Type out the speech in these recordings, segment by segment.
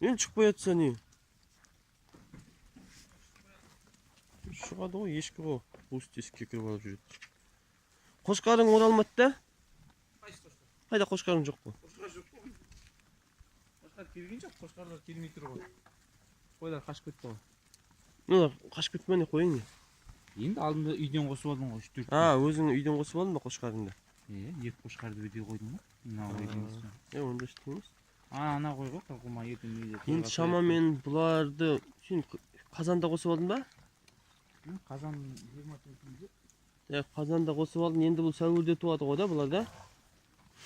Ен шықпай жатса не? Шығады ғой, ешкі ғой. Уыс тесікке кіріп алып жүреді. Қошқарың оралмады да? Қайсы қошқар? Қайда қошқарың жоқ қой? Қошқар жоқ қой. Қошқар келген жоқ, қошқарлар келмей тұр ғой. Қойлар қашып кетті ғой. Мыналар қашып кетті ме не қойың не? Енді алдында үйден қосып алдым ғой, 3-4. Өзің үйден қосып алдың ба қошқарыңды? Екі қошқарды үйде қойдым ғой. Мына қойдың. Онда істейміз. Ана қой ғой, қырқылма ертең үйде. Енді шамамен бұларды сен қазанда қосып алдың ба? Қазан 24-інде. Қазанда қосып алдың, енді бұл сәуірде туады ғой да бұлар да?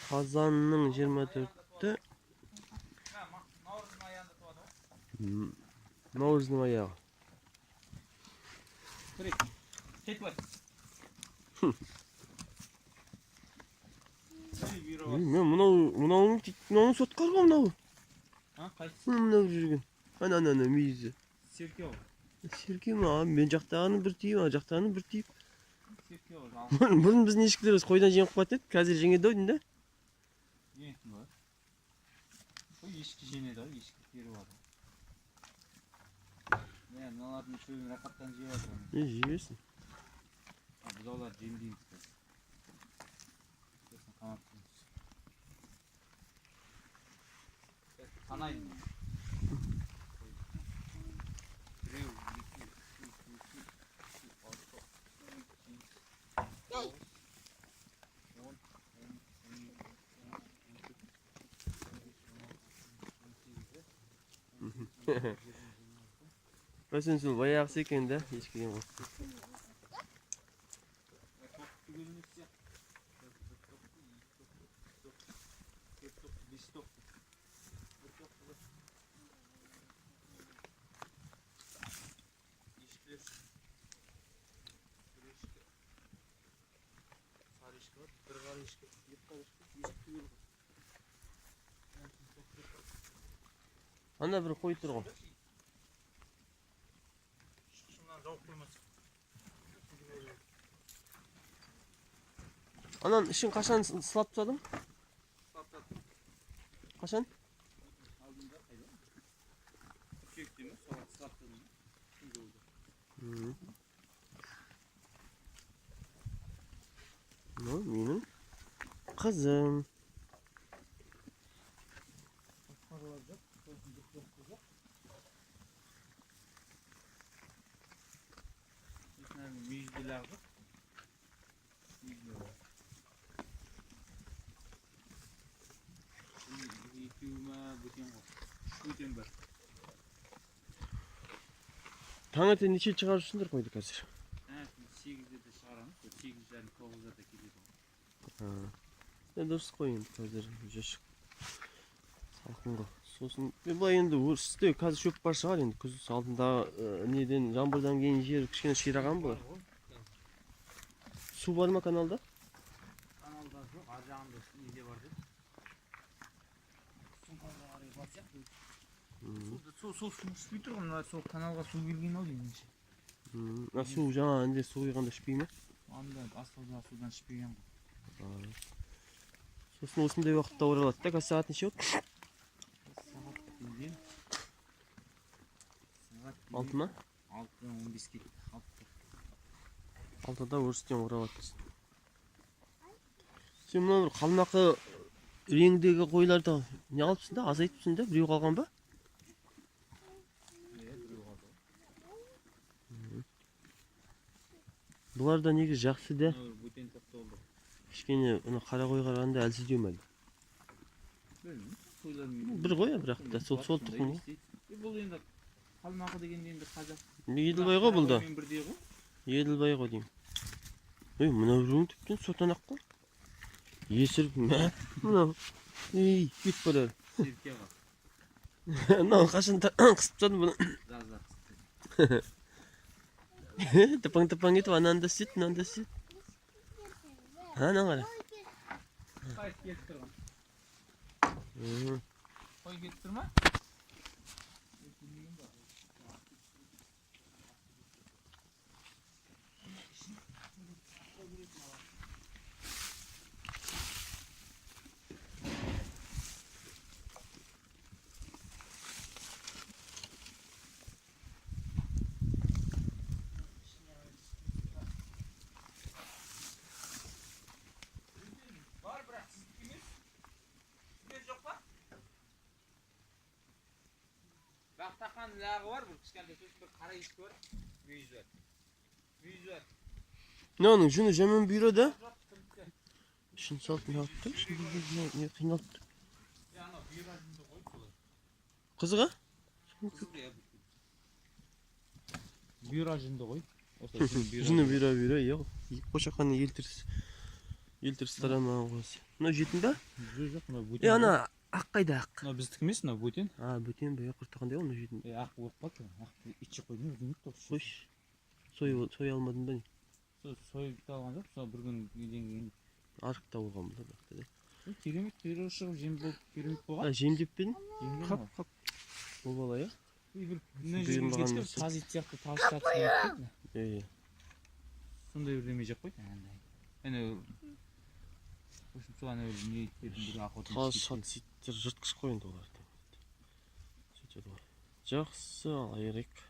Қазанның 24-ті. Наурыздың аяғында туады ғой. Наурыздың аяғы. Көрейік. Кет бай. Мынауың сотқар ғой мынау. Қайсысы? Мынау жүрген. Ана мүйізі. Серке ғой. Серке ма? Мен жақтағаны бір тиіп, жақтағаны бір тиіп. Серке ғой. Бұрын біздің ешкілер қойдан жем қылып еді, қазір жеңеді ойдың да? Жеңетін ғой. Қой ешкі жеңеді ғой, ешкі тері бар. Мыналардың шөбін рақаттан жеп жатыр. Жейбесін. Біз олар жемдейміз. Сосын қанат қылмыз. Қанайын. Біреу, екі, Басын сол баяғысы екен да, ешкіден ғой. Анда бір қой тұр ғой. Анан ішін қашан сылап тастадың? Қашан? Алдында қайда? Көкекте ме? Соған сылап тастадым. Менің қызым. Müjdeler var. Таңертең неше шығарышсыңдар қойды қазір? 8'de de шығарамыз. 8:30-9'da da келеді. Дұрыс қой енді қазір жашық. Салқын ғой. Сосын былай енді өрісте қазір шөп бар шығар енді күз алдында неден жаңбырдан кейін жер кішкене шираған болар. Су бар ма каналда? Каналда жоқ, ар жағында неде бар деп. Сұңқарға қарай барсақ, су ішпей тұр ғой, мына сол каналға су келген ау деймінші. Су жаңаінде су құйғанда ішпей ме? Анда астаудағы судан ішпеген ғой. Сосын осындай уақытта оралады да, қазір сағат неше болды? Сағат 6 ма? 6:15 кетті. 6-да өрістен оралады. Сен мына бір қалмақы реңдегі қойларды не алыпсың да, азайтыпсың да, біреу қалған ба? Біреу қалды. Бұлар да неге жақсы да? Бөтен тапты oldu. Кішкене қара қой қарағанда әлсіздеу ме? Бір қой бірақ та сол тұқым ғой. Бұл енді қалмақы дегенде енді қазақ. Еділбай ғой бұл да. Бірдей ғой. Еділбай ғой деймін. Мынау біреуің тіптен сотанақ қой. Есіріп, мынау. Кет барар. Серке ғой. Мынау қашан қысып тастадың бұны? Жазда қысып. Тыпаң етіп ананда сүт, мынанда сүт. Ана қара. Қай кетіп тұрған? Қой кетіп тұр ма? Ананың лағы бар, бір кішкентай сосын бір қара ешкі бар. Мүйізі бар. Мүйізі бар. Ne onun şunu hemen büyüre de. Жоқ, тімтті. Şunu salt ne yaptı? Şimdi ne kıynattı? Ya ана бұйра жүнді қойып солай. Kızığa? Қызыл я бұйра жүнді қойып. Осылай Şunu büyüre ya. Koşakanı елтіріс тарамаған қосы. Мынау жетінде? Жоқ, мынау бөтен. Ана ақ қайда ақ? Мынау біздікі емес, мынау бөтен. Бөтен бе құртағандай ол мынау жетінде. Ақ болып қалды. Ақты итше қойдым, өзімді тоқшы. Қойш. Сой алмадың ба не? Сойып та алған жоқ, сол бір күн неден кейін. Арықта болған бұл. Керемет, перо шығып жем болып керемет болған. Жемдеп пе едің? Қап. Ол бала я? Bir ne жерге кетіп таз ит сияқты таз шатып кетті. Сондай бір демей жеп қойды. Әне Өшім сол ана не иттердің бір ақотын. Таз шат иттер жыртқыш қой енді олар. Сөйтеді ғой. Жақсы, айырайық.